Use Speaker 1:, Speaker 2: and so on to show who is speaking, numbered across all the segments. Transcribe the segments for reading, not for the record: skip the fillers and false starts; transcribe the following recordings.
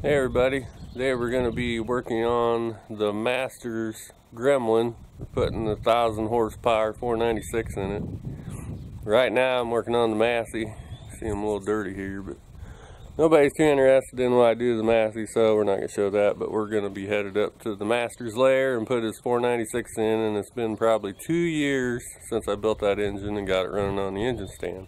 Speaker 1: Hey everybody, today we're going to be working on the Masters Gremlin. We're putting the 1,000 horsepower 496 in it. Right now I'm working on the Massey. See, I'm a little dirty here, but nobody's too interested in what I do to the Massey, so we're not going to show that. But we're going to be headed up to the Masters lair and put his 496 in, and it's been probably 2 years since I built that engine and got it running on the engine stand.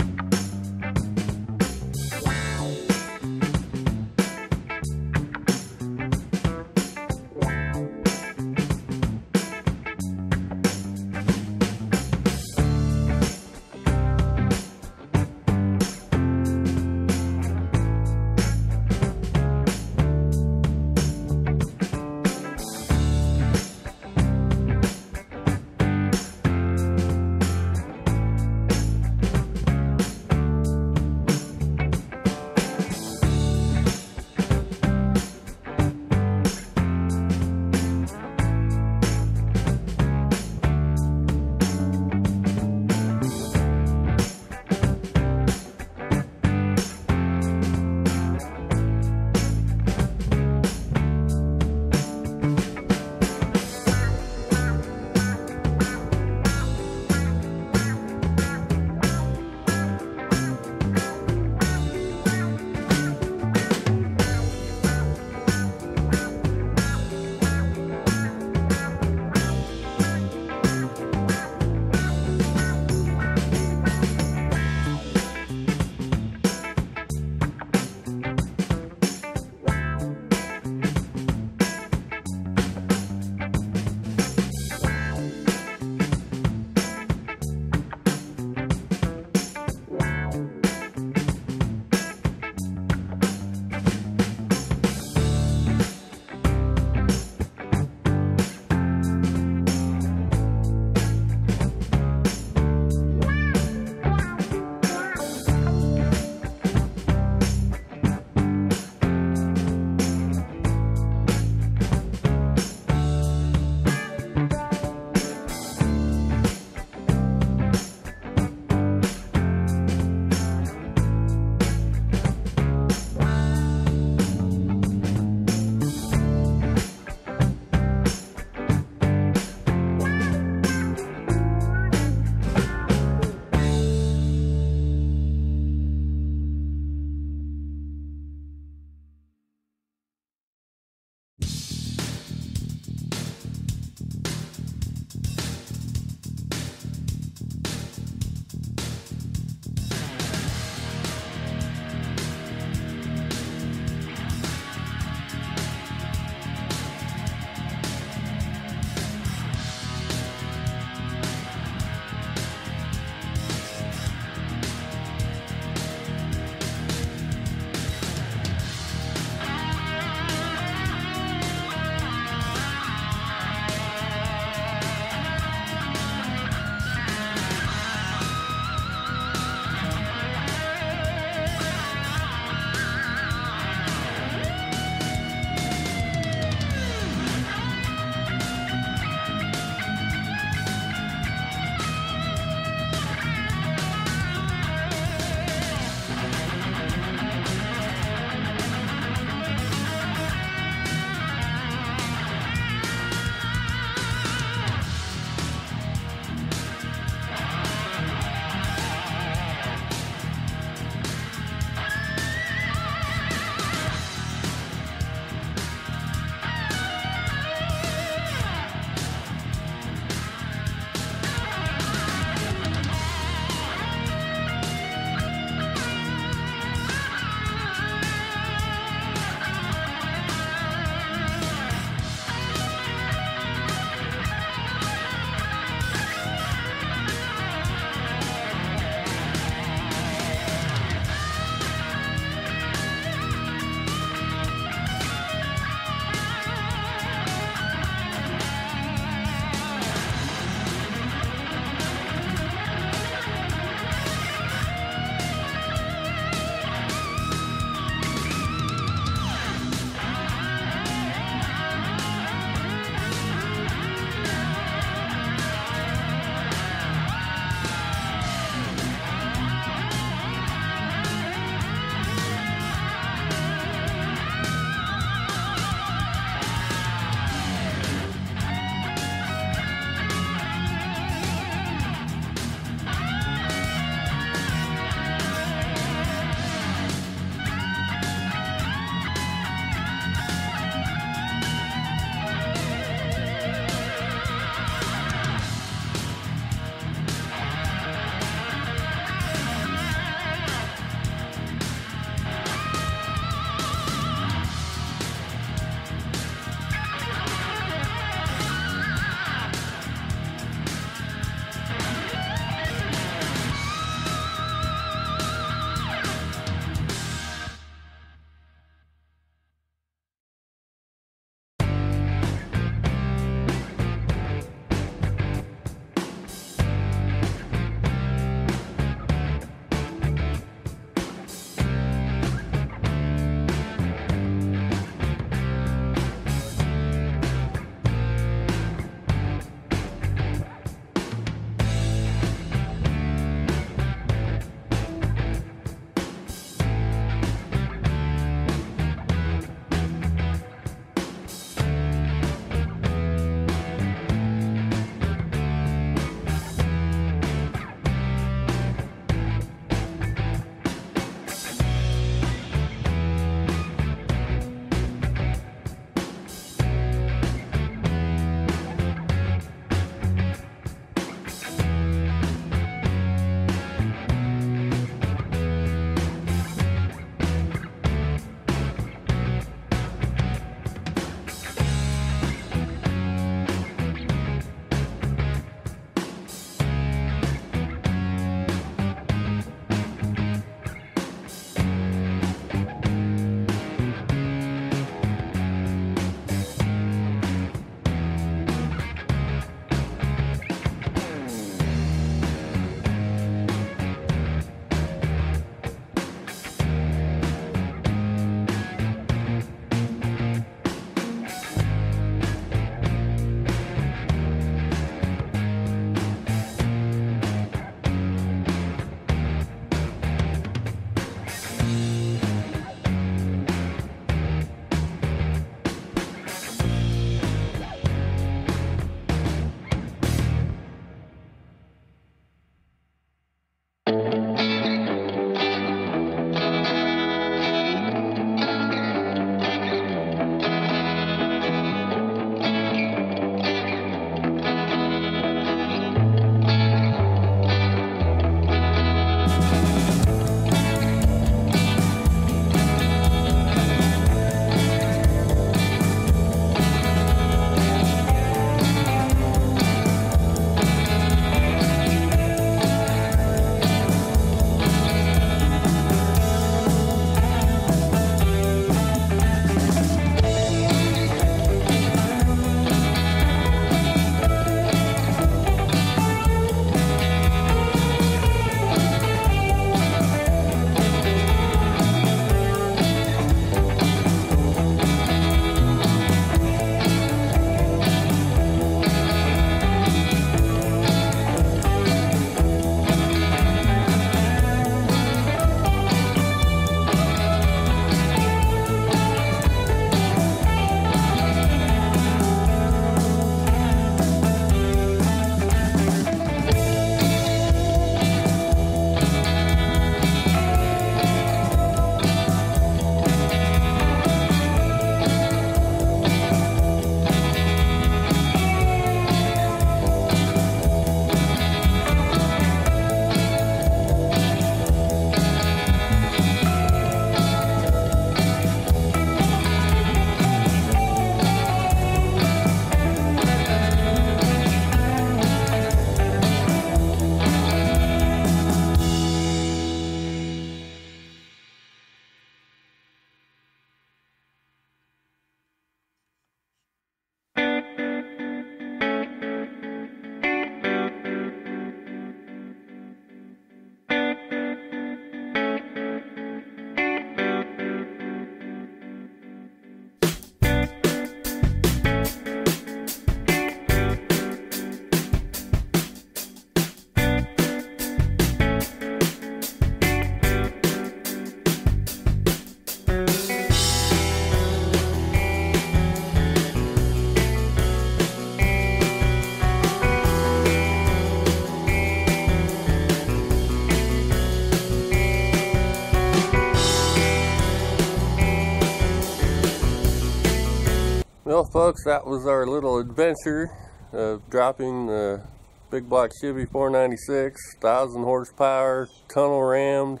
Speaker 1: Well folks, that was our little adventure of dropping the big block Chevy 496, 1,000 horsepower, tunnel rammed,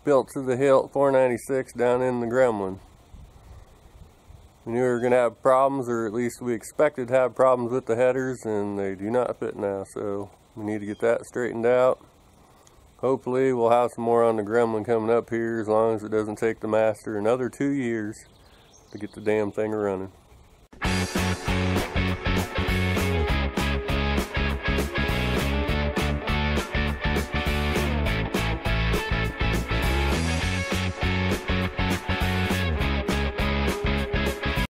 Speaker 1: built to the hilt 496 down in the Gremlin. We knew we were going to have problems, or at least we expected to have problems with the headers, and they do not fit now, so we need to get that straightened out. Hopefully we'll have some more on the Gremlin coming up here, as long as it doesn't take the master another 2 years to get the damn thing running.